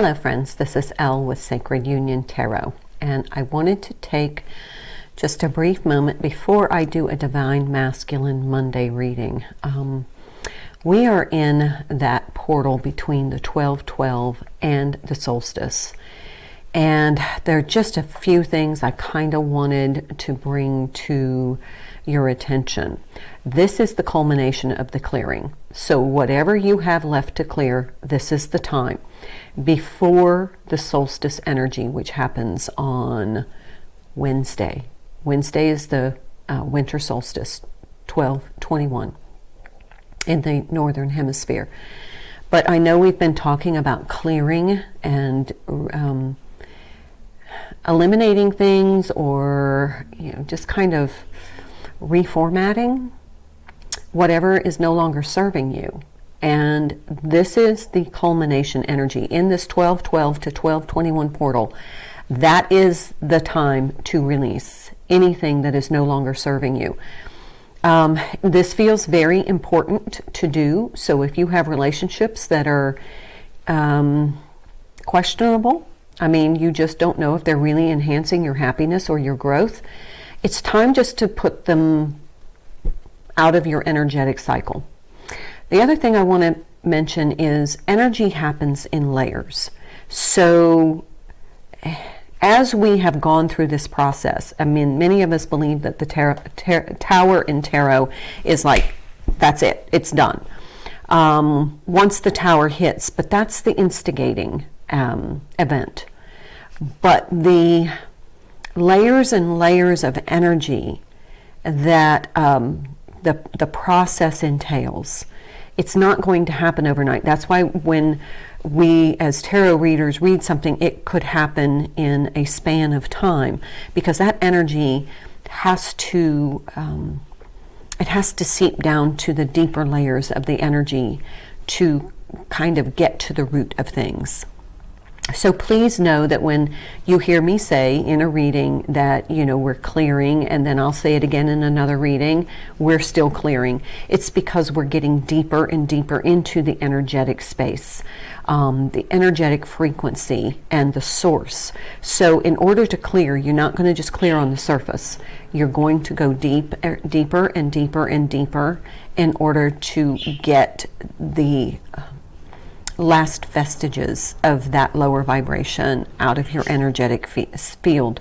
Hello friends, this is Elle with Sacred Union Tarot, and I wanted to take just a brief moment before I do a Divine Masculine Monday reading. We are in that portal between the 12-12 and the solstice, and there are just a few things I kind of wanted to bring to your attention. This is the culmination of the clearing. So whatever you have left to clear, this is the time before the solstice energy, which happens on Wednesday. Wednesday is the winter solstice, 12/21 in the northern hemisphere. But I know we've been talking about clearing and eliminating things, or just kind of reformatting whatever is no longer serving you. And this is the culmination energy in this 12-12 to 12-21 portal. That is the time to release anything that is no longer serving you. This feels very important to do. So if you have relationships that are questionable, you just don't know if they're really enhancing your happiness or your growth, it's time just to put them out of your energetic cycle. The other thing I want to mention is energy happens in layers. So as we have gone through this process, many of us believe that the tower in tarot is like, that's it, it's done. Once the tower hits, but that's the instigating event. But the layers and layers of energy that the process entails, it's not going to happen overnight. That's why when we as tarot readers read something, it could happen in a span of time, because that energy has to seep down to the deeper layers of the energy to kind of get to the root of things. So please know that when you hear me say in a reading that, we're clearing, and then I'll say it again in another reading, we're still clearing. It's because we're getting deeper and deeper into the energetic space, the energetic frequency and the source. So in order to clear, you're not going to just clear on the surface. You're going to go deeper and deeper and deeper in order to get the last vestiges of that lower vibration out of your energetic field.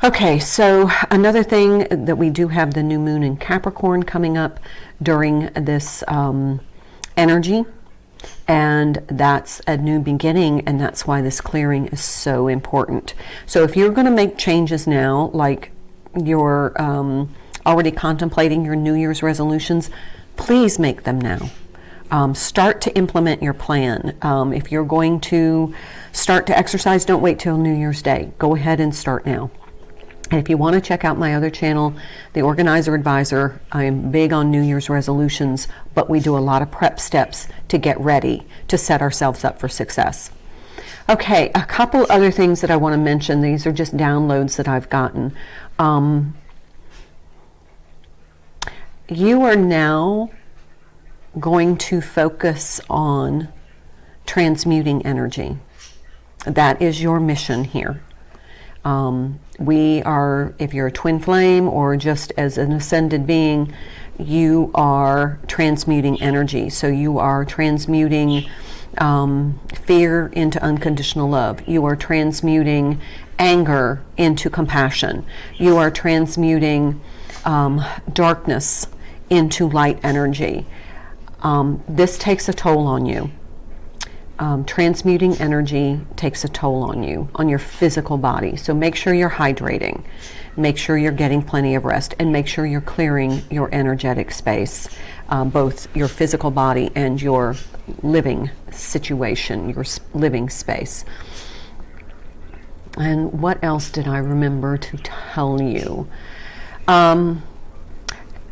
Okay, so another thing that we do have the new moon in Capricorn coming up during this energy, and that's a new beginning, and that's why this clearing is so important. So if you're going to make changes now, like you're already contemplating your New Year's resolutions, please make them now. Start to implement your plan. If you're going to start to exercise, don't wait till New Year's Day. Go ahead and start now. And if you want to check out my other channel, The Organizer Advisor, I am big on New Year's resolutions, but we do a lot of prep steps to get ready to set ourselves up for success. Okay, a couple other things that I want to mention. These are just downloads that I've gotten. You are now going to focus on transmuting energy. That is your mission here. If you're a twin flame or just as an ascended being, you are transmuting energy. So you are transmuting fear into unconditional love. You are transmuting anger into compassion. You are transmuting darkness into light energy. This takes a toll on you. Transmuting energy takes a toll on you, on your physical body. So make sure you're hydrating, make sure you're getting plenty of rest, and make sure you're clearing your energetic space, both your physical body and your living situation, your living space. And what else did I remember to tell you?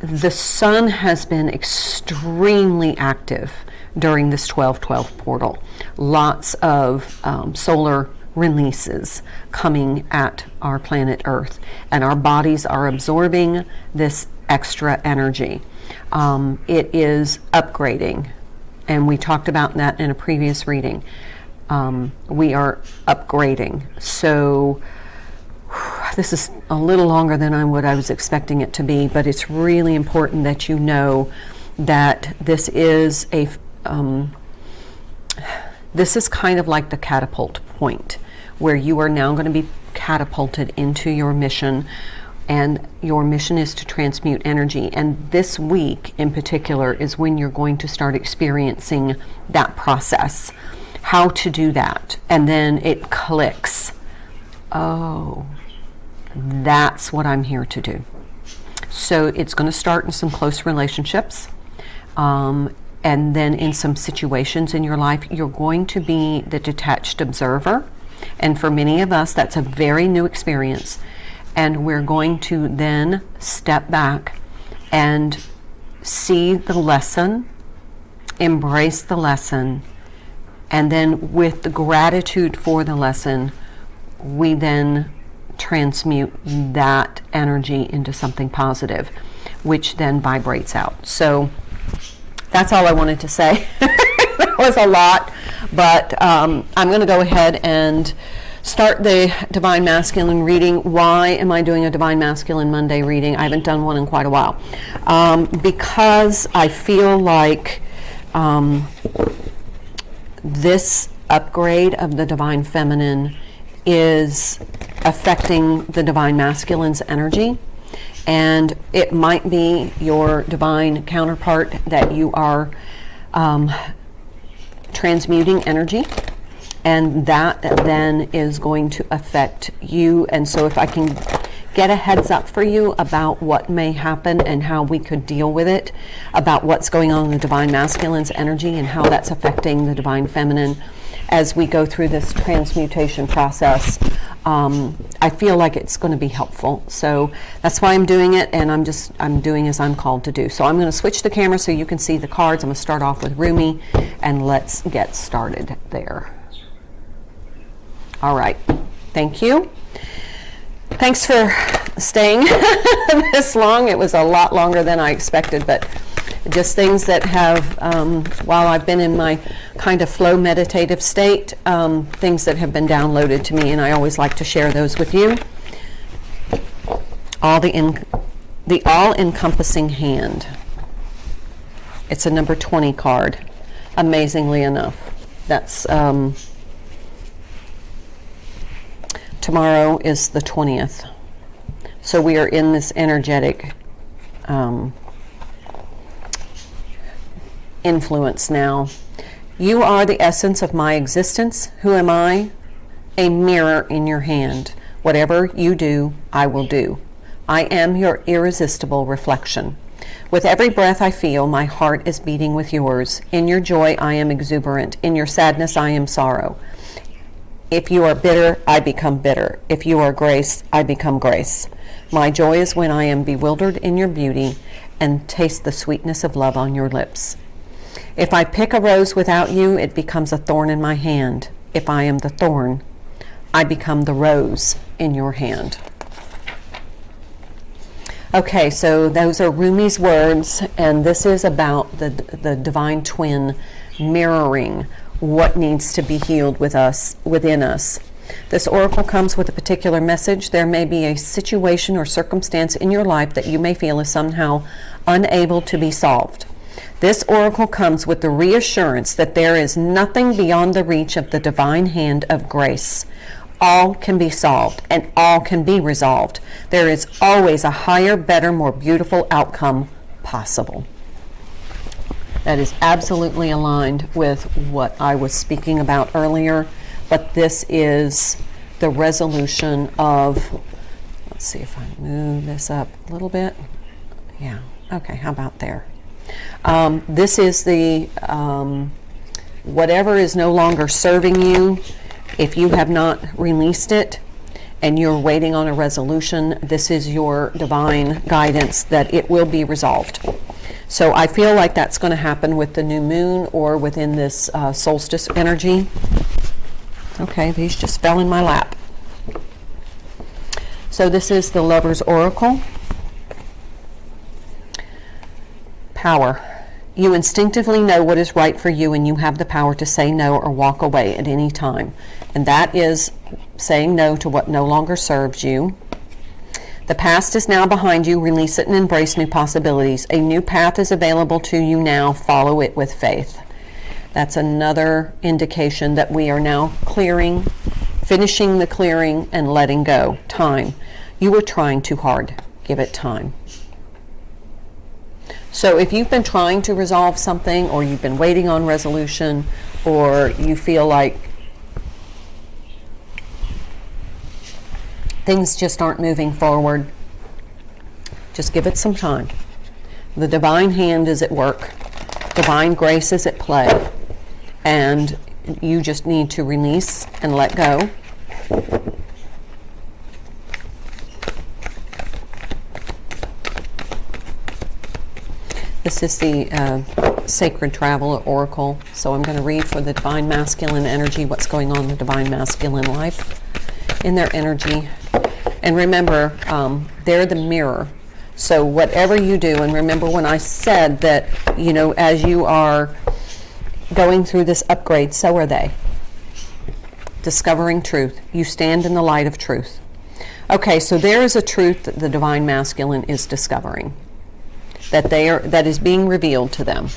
The sun has been extremely active during this 12-12 portal. Lots of solar releases coming at our planet Earth, and our bodies are absorbing this extra energy. It is upgrading, and we talked about that in a previous reading. we are upgrading. So this is a little longer than what I was expecting it to be, but it's really important that you know that this is this is kind of like the catapult point, where you are now going to be catapulted into your mission, and your mission is to transmute energy. And this week in particular is when you're going to start experiencing that process, how to do that. And then it clicks. Oh, that's what I'm here to do. So it's going to start in some close relationships. And then in some situations in your life, you're going to be the detached observer. And for many of us, that's a very new experience. And we're going to then step back and see the lesson, embrace the lesson, and then with the gratitude for the lesson, we then transmute that energy into something positive, which then vibrates out. So that's all I wanted to say. That was a lot, but I'm going to go ahead and start the Divine Masculine reading. Why am I doing a Divine Masculine Monday reading? I haven't done one in quite a while. Because I feel like this upgrade of the Divine Feminine is affecting the Divine Masculine's energy. And it might be your Divine Counterpart that you are transmuting energy. And that then is going to affect you. And so if I can get a heads up for you about what may happen and how we could deal with it, about what's going on in the Divine Masculine's energy and how that's affecting the Divine Feminine as we go through this transmutation process, I feel like it's going to be helpful. So that's why I'm doing it, and I'm doing as I'm called to do. So I'm going to switch the camera so you can see the cards. I'm going to start off with Rumi, and let's get started there. All right. Thank you. Thanks for staying this long. It was a lot longer than I expected, but just things that have, while I've been in my kind of flow meditative state, things that have been downloaded to me, and I always like to share those with you. The all-encompassing hand. It's a number 20 card, amazingly enough. That's tomorrow is the 20th. So we are in this energetic influence now. You are the essence of my existence. Who am I? A mirror in your hand. Whatever you do, I will do. I am your irresistible reflection. With every breath I feel, my heart is beating with yours. In your joy, I am exuberant. In your sadness, I am sorrow. If you are bitter, I become bitter. If you are grace, I become grace. My joy is when I am bewildered in your beauty and taste the sweetness of love on your lips. If I pick a rose without you, it becomes a thorn in my hand. If I am the thorn, I become the rose in your hand. Okay, so those are Rumi's words, and this is about the divine twin mirroring what needs to be healed within us. This oracle comes with a particular message. There may be a situation or circumstance in your life that you may feel is somehow unable to be solved. This oracle comes with the reassurance that there is nothing beyond the reach of the divine hand of grace. All can be solved and all can be resolved. There is always a higher, better, more beautiful outcome possible. That is absolutely aligned with what I was speaking about earlier, but this is the resolution of, let's see if I move this up a little bit. Yeah, okay, how about there? This is the, whatever is no longer serving you, if you have not released it and you're waiting on a resolution, this is your divine guidance that it will be resolved. So I feel like that's going to happen with the new moon or within this solstice energy. Okay, these just fell in my lap. So this is the Lover's Oracle. Power. You instinctively know what is right for you, and you have the power to say no or walk away at any time. And that is saying no to what no longer serves you. The past is now behind you. Release it and embrace new possibilities. A new path is available to you now. Follow it with faith. That's another indication that we are now clearing, finishing the clearing and letting go. Time. You were trying too hard. Give it time. So if you've been trying to resolve something, or you've been waiting on resolution, or you feel like things just aren't moving forward, just give it some time. The divine hand is at work. Divine grace is at play. And you just need to release and let go. This is the Sacred Traveler Oracle. So I'm going to read for the Divine Masculine energy, what's going on in the Divine Masculine life, in their energy. And remember, they're the mirror. So whatever you do, and remember when I said that, you know, as you are going through this upgrade, so are they. Discovering truth. You stand in the light of truth. Okay, so there is a truth that the Divine Masculine is discovering, that is being revealed to them.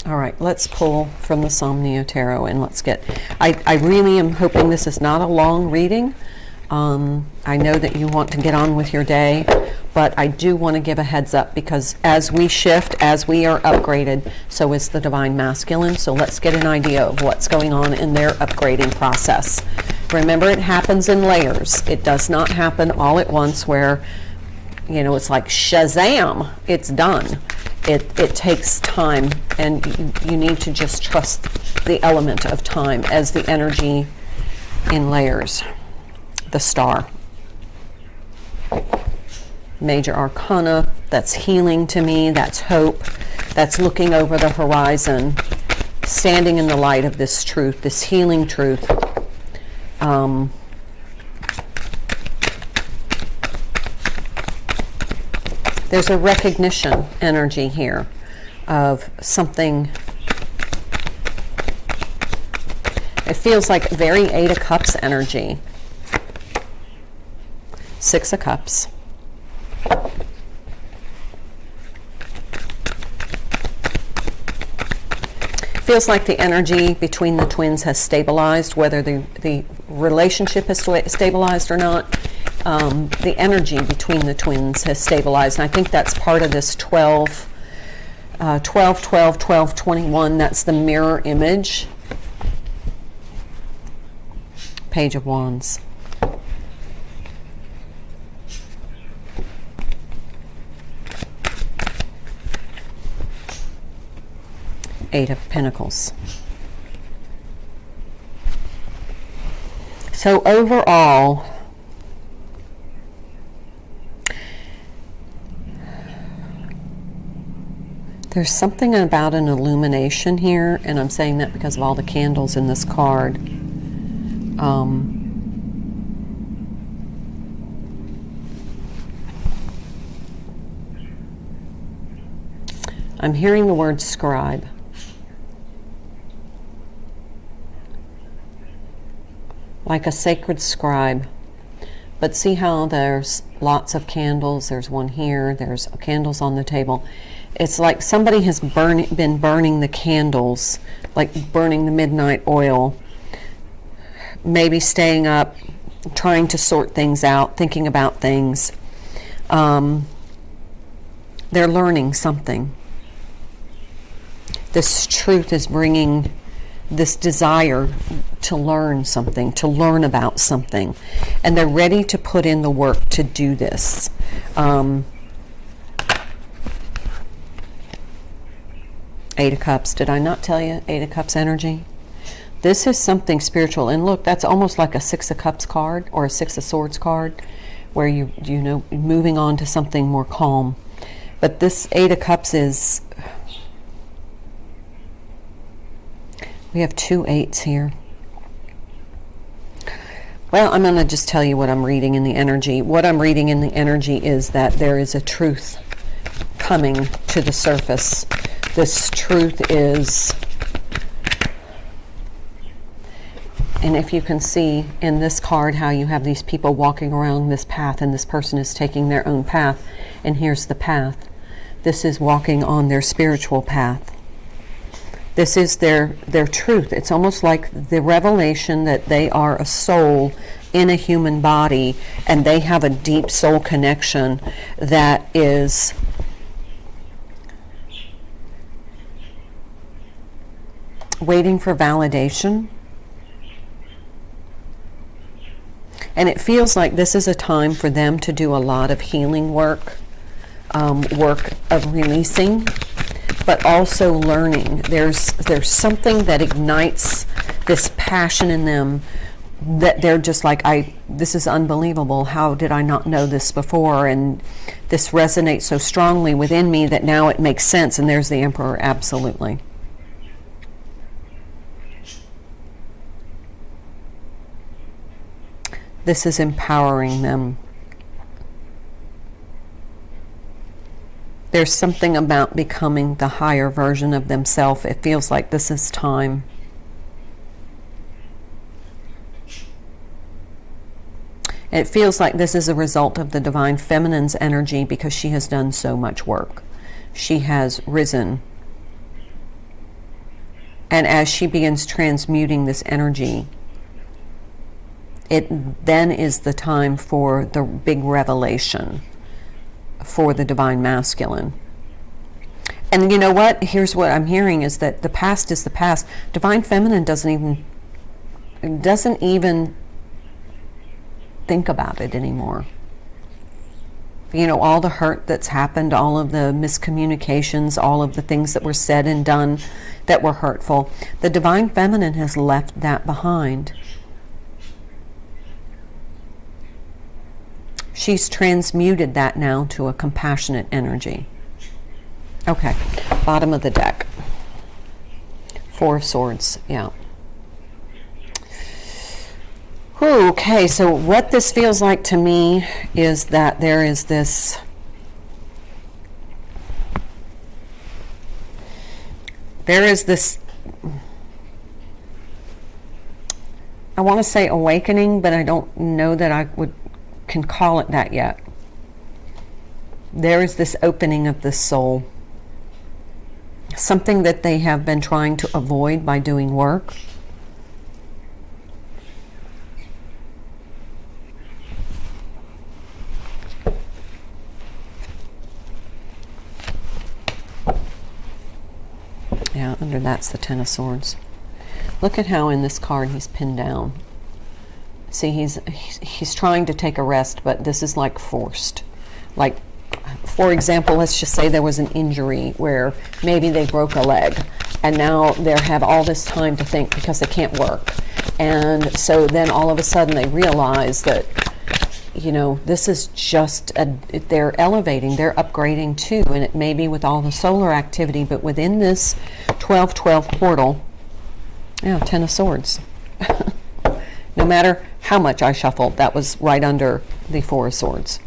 All right, let's pull from the Somnio Tarot, and let's get, I really am hoping this is not a long reading. I know that you want to get on with your day, but I do want to give a heads up, because as we shift, as we are upgraded, so is the Divine Masculine. So let's get an idea of what's going on in their upgrading process. Remember, it happens in layers. It does not happen all at once where, you know, it's like Shazam, it's done. It takes time, and you need to just trust the element of time as the energy in layers. The Star. Major Arcana, that's healing to me, that's hope, that's looking over the horizon, standing in the light of this truth, this healing truth. There's a recognition energy here of something. It feels like very 8 of Cups energy. 6 of Cups. Feels like the energy between the twins has stabilized, whether the relationship has stabilized or not. The energy between the twins has stabilized, and I think that's part of this 12, 21. That's the mirror image. Page of Wands. Eight of Pentacles. So overall, there's something about an illumination here, and I'm saying that because of all the candles in this card. I'm hearing the word scribe. Like a sacred scribe. But see how there's lots of candles. There's one here. There's candles on the table. It's like somebody has been burning the candles, like burning the midnight oil. Maybe staying up, trying to sort things out, thinking about things. They're learning something. This truth is bringing this desire to learn something, to learn about something. And they're ready to put in the work to do this. Eight of Cups. Did I not tell you? Eight of Cups energy. This is something spiritual. And look, that's almost like a Six of Cups card or a Six of Swords card, where you know, moving on to something more calm. But this Eight of Cups is... We have 2 8s here. Well, I'm going to just tell you what I'm reading in the energy. What I'm reading in the energy is that there is a truth coming to the surface. This truth is, and if you can see in this card how you have these people walking around this path, and this person is taking their own path, and here's the path. This is walking on their spiritual path. This is their truth. It's almost like the revelation that they are a soul in a human body, and they have a deep soul connection that is waiting for validation. And it feels like this is a time for them to do a lot of healing work, work of releasing, but also learning. There's something that ignites this passion in them that they're just like, this is unbelievable. How did I not know this before? And this resonates so strongly within me that now it makes sense. And there's the Emperor, absolutely. This is empowering them. There's something about becoming the higher version of themselves. It feels like this is time. It feels like this is a result of the Divine Feminine's energy because she has done so much work. She has risen. And as she begins transmuting this energy, it then is the time for the big revelation for the Divine Masculine. And you know what? Here's what I'm hearing is that the past is the past. Divine Feminine doesn't even think about it anymore. You know, all the hurt that's happened, all of the miscommunications, all of the things that were said and done that were hurtful. The Divine Feminine has left that behind. She's transmuted that now to a compassionate energy. Okay, bottom of the deck. Four of Swords, yeah. Okay, so what this feels like to me is that there is this I want to say awakening, but I don't know that I can call it that yet. There is this opening of the soul, something that they have been trying to avoid by doing work. Yeah, under that's the Ten of Swords. Look at how in this card he's pinned down. See, he's trying to take a rest, but this is like forced. Like, for example, let's just say there was an injury where maybe they broke a leg, and now they have all this time to think because they can't work. And so then all of a sudden they realize that, you know, this is just, they're elevating, they're upgrading too, and it may be with all the solar activity, but within this 12-12 portal, yeah, Ten of Swords. No matter how much I shuffled, that was right under the Four of Swords.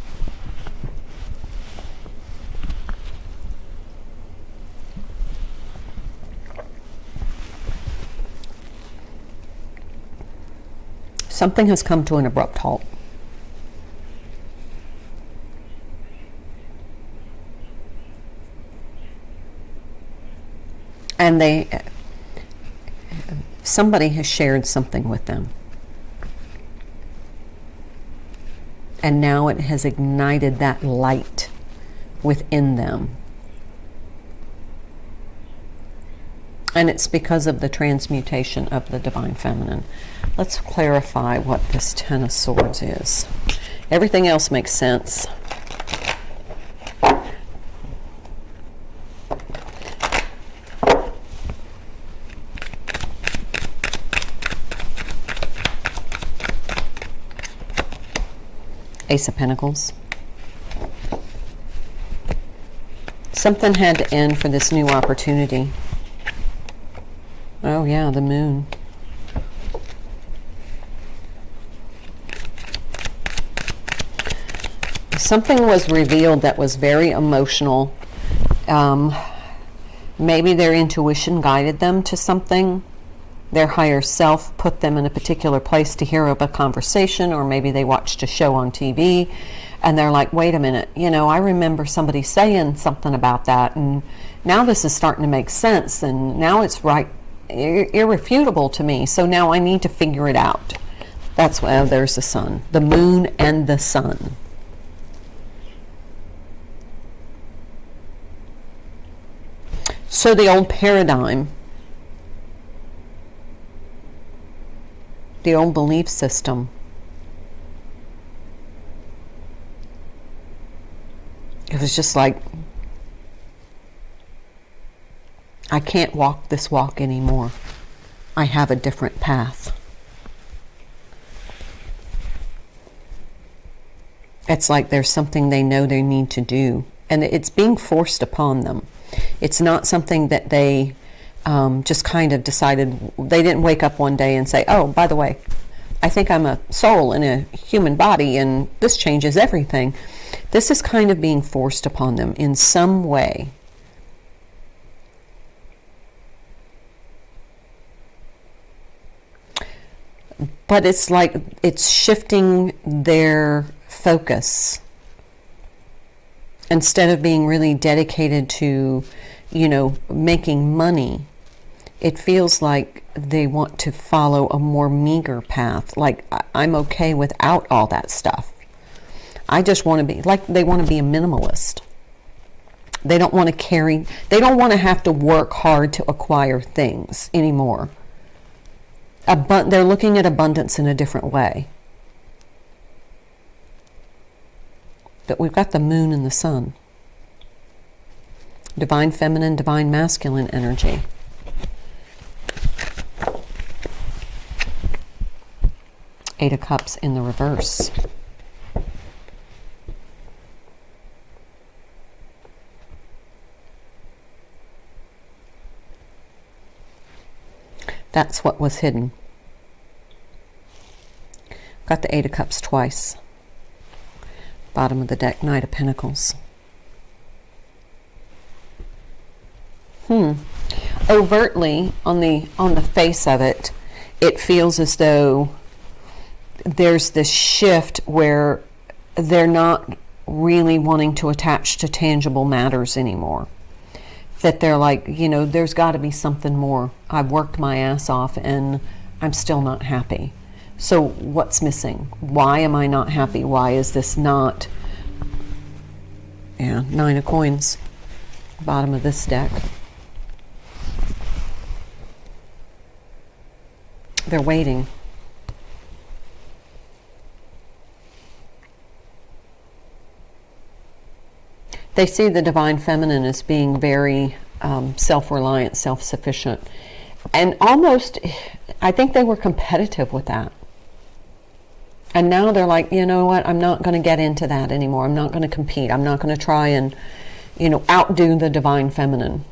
Something has come to an abrupt halt. And somebody has shared something with them. And now it has ignited that light within them. And it's because of the transmutation of the Divine Feminine. Let's clarify what this Ten of Swords is. Everything else makes sense. Ace of Pentacles. Something had to end for this new opportunity. Oh yeah, the Moon. Something was revealed that was very emotional, Maybe their intuition guided them to something. Their higher self put them in a particular place to hear a conversation, or maybe they watched a show on TV and they're like, wait a minute, I remember somebody saying something about that, and now this is starting to make sense, and now it's right, irrefutable to me, so now I need to figure it out. That's why there's the sun, the moon, and the sun. So the old paradigm, the old belief system, it was just like, I can't walk this walk anymore. I have a different path. It's like there's something they know they need to do, and it's being forced upon them. It's not something that they just kind of decided. They didn't wake up one day and say, oh, by the way, I think I'm a soul in a human body and this changes everything. This is kind of being forced upon them in some way. But it's like it's shifting their focus. Instead of being really dedicated to, making money, it feels like they want to follow a more meager path. Like, I'm okay without all that stuff. I just want to be, like, they want to be a minimalist. They don't want to they don't want to have to work hard to acquire things anymore. They're looking at abundance in a different way. But we've got the moon and the sun. Divine feminine, divine masculine energy. Eight of Cups in the reverse. That's what was hidden. Got the Eight of Cups twice. Bottom of the deck, Knight of Pentacles. Overtly, on the face of it, it feels as though there's this shift where they're not really wanting to attach to tangible matters anymore. That they're like, there's got to be something more. I've worked my ass off and I'm still not happy. So what's missing? Why am I not happy? Why is this not? Yeah, Nine of Coins, bottom of this deck. They're waiting. They see the divine feminine as being very self-reliant, self-sufficient. And almost, I think they were competitive with that. And now they're like, you know what, I'm not going to get into that anymore. I'm not going to compete. I'm not going to try and, outdo the divine feminine.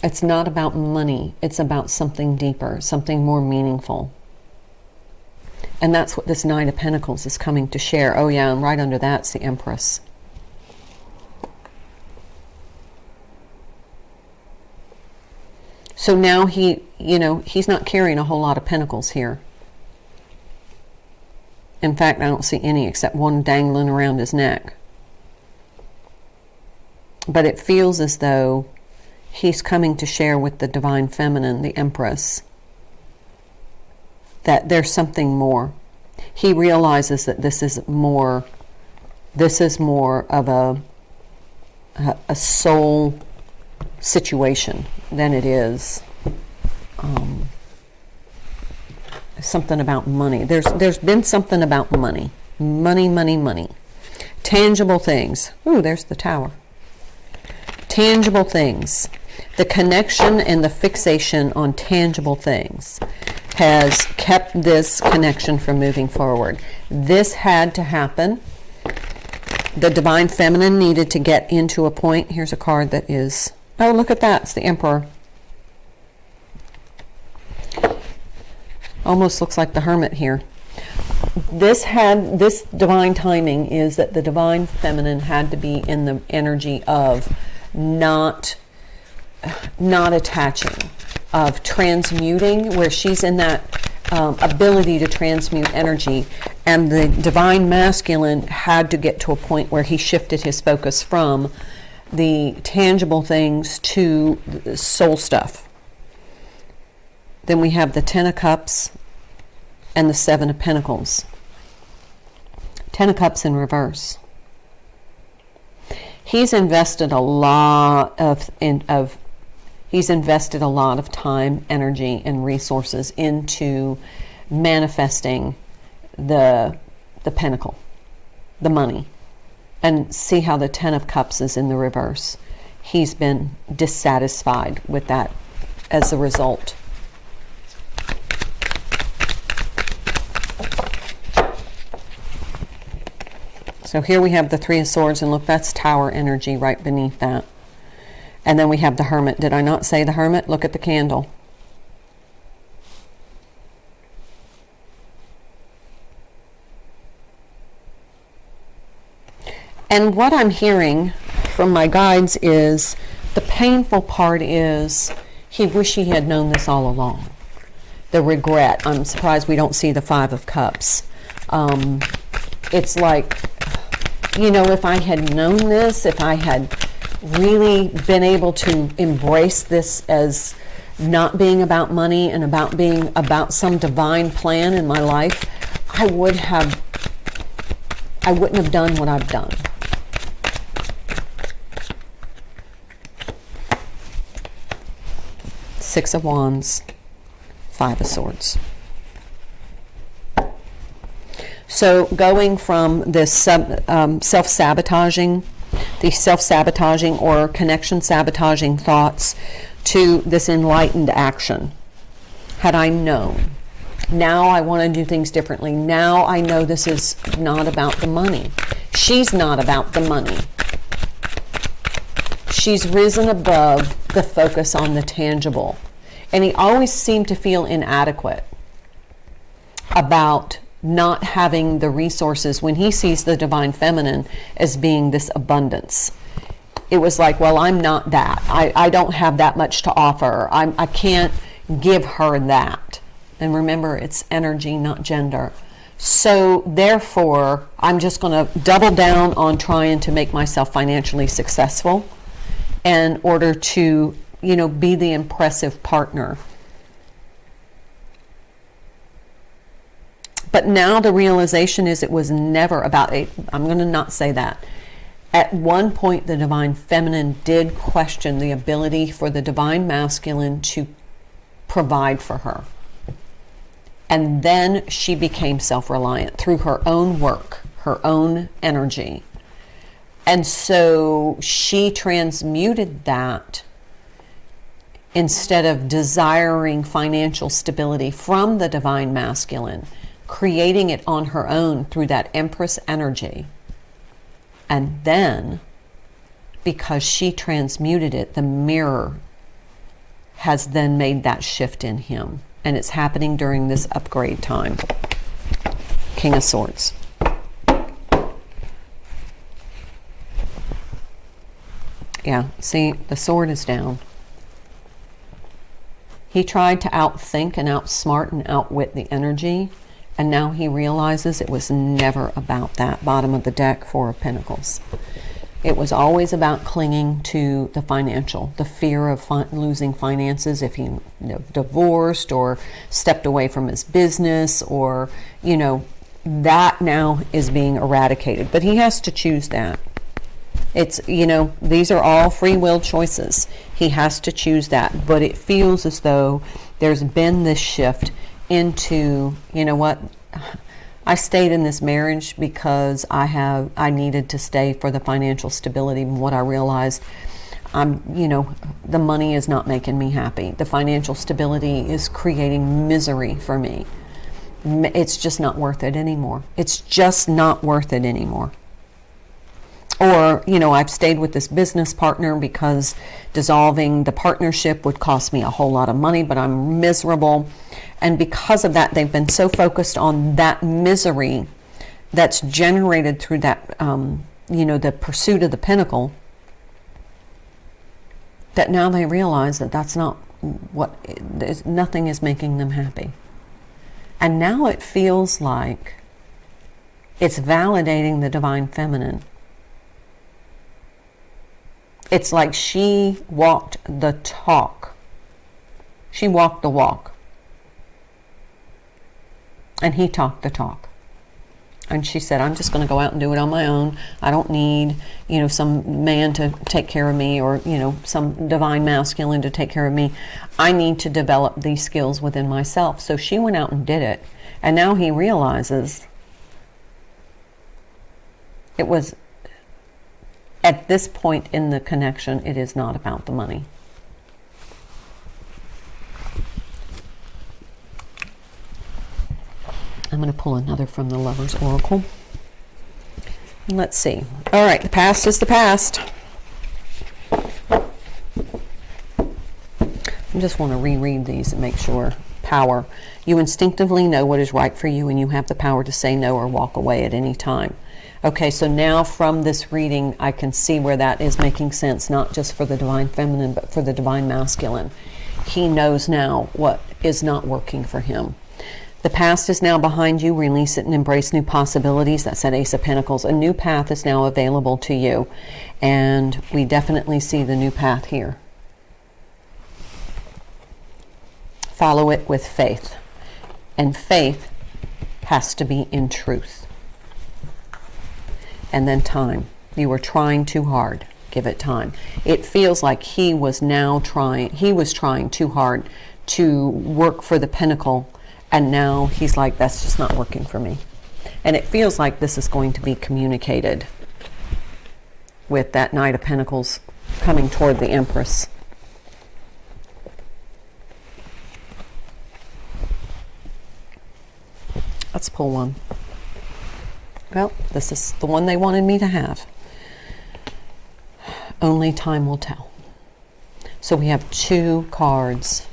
It's not about money. It's about something deeper, something more meaningful. And that's what this Nine of Pentacles is coming to share. Oh yeah, and right under that's the Empress. So now he's not carrying a whole lot of pentacles here. In fact, I don't see any except one dangling around his neck. But it feels as though he's coming to share with the divine feminine, the Empress, that there's something more. He realizes that this is more of a soul situation than it is something about money. There's been something about money. Money. Tangible things. Ooh, there's the Tower. Tangible things. The connection and the fixation on tangible things has kept this connection from moving forward. This had to happen. The divine feminine needed to get into a point. Here's a card that is, oh, look at that. It's the Emperor. Almost looks like the Hermit here. this divine timing is that the divine feminine had to be in the energy of not attaching, of transmuting, where she's in that ability to transmute energy, and the divine masculine had to get to a point where he shifted his focus from the tangible things to soul stuff. Then we have the Ten of Cups and the Seven of Pentacles. Ten of Cups in reverse. He's invested a lot of time, energy, and resources into manifesting the pentacle, the money. And see how the Ten of Cups is in the reverse. He's been dissatisfied with that as a result. So here we have the Three of Swords, and look, that's Tower energy right beneath that. And then we have the Hermit. Did I not say the Hermit? Look at the candle. And what I'm hearing from my guides is the painful part is he wished he had known this all along. The regret. I'm surprised we don't see the Five of Cups. It's like, you know, if I had known this, if I had really been able to embrace this as not being about money and about being about some divine plan in my life, I wouldn't have done what I've done. Six of Wands, Five of Swords. So going from this self-sabotaging or connection-sabotaging thoughts to this enlightened action. Had I known, now I want to do things differently. Now I know this is not about the money. She's not about the money. She's risen above the focus on the tangible. And he always seemed to feel inadequate about not having the resources when he sees the divine feminine as being this abundance. It was like, well, I'm not that. I don't have that much to offer. I can't give her that. And remember, it's energy, not gender. So therefore, I'm just going to double down on trying to make myself financially successful in order to, you know, be the impressive partner. But now the realization is it was never about it. I'm going to not say that. At one point, the divine feminine did question the ability for the divine masculine to provide for her. And then she became self-reliant through her own work, her own energy. And so she transmuted that instead of desiring financial stability from the divine masculine, creating it on her own through that Empress energy. And then, because she transmuted it, the mirror has then made that shift in him. And it's happening during this upgrade time. King of Swords. Yeah, see, the sword is down. He tried to outthink and outsmart and outwit the energy. And now he realizes it was never about that. Bottom of the deck, Four of Pentacles. It was always about clinging to the financial, the fear of losing finances if he divorced or stepped away from his business, or, that now is being eradicated. But he has to choose that. It's, these are all free will choices. He has to choose that. But it feels as though there's been this shift into, I stayed in this marriage because I needed to stay for the financial stability. And what I realized, the money is not making me happy. The financial stability is creating misery for me. It's just not worth it anymore. It's just not worth it anymore. Or, I've stayed with this business partner because dissolving the partnership would cost me a whole lot of money, but I'm miserable. And because of that, they've been so focused on that misery that's generated through that, the pursuit of the pinnacle, that now they realize that that's not nothing is making them happy. And now it feels like it's validating the divine feminine. It's like she walked the talk. She walked the walk. And he talked the talk. And she said, I'm just going to go out and do it on my own. I don't need, some man to take care of me, or, some divine masculine to take care of me. I need to develop these skills within myself. So she went out and did it. And now he realizes it was, at this point in the connection, it is not about the money. I'm going to pull another from the Lover's Oracle. Let's see. All right, the past is the past. I just want to reread these and make sure. Power. You instinctively know what is right for you, and you have the power to say no or walk away at any time. Okay, so now from this reading, I can see where that is making sense, not just for the divine feminine, but for the divine masculine. He knows now what is not working for him. The past is now behind you. Release it and embrace new possibilities. That's that Ace of Pentacles. A new path is now available to you. And we definitely see the new path here. Follow it with faith. And faith has to be in truth. And then time. You were trying too hard. Give it time. It feels like he was trying too hard to work for the pinnacle, and now he's like, that's just not working for me. And it feels like this is going to be communicated with that Knight of Pentacles coming toward the Empress. Let's pull one. Well, this is the one they wanted me to have. Only time will tell. So we have 2 cards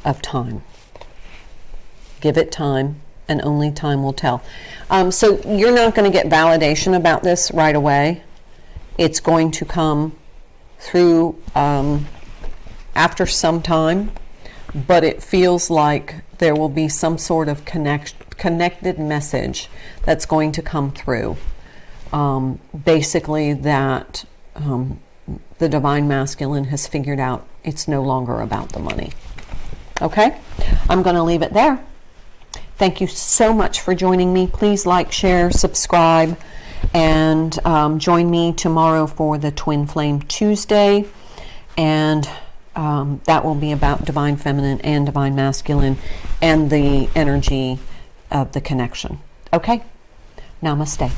of time. Give it time, and only time will tell. So you're not going to get validation about this right away. It's going to come through after some time, but it feels like there will be some sort of connected message that's going to come through. Basically that the divine masculine has figured out it's no longer about the money. Okay? I'm going to leave it there. Thank you so much for joining me. Please like, share, subscribe, and join me tomorrow for the Twin Flame Tuesday. And that will be about divine feminine and divine masculine and the energy of the connection. Okay? Namaste.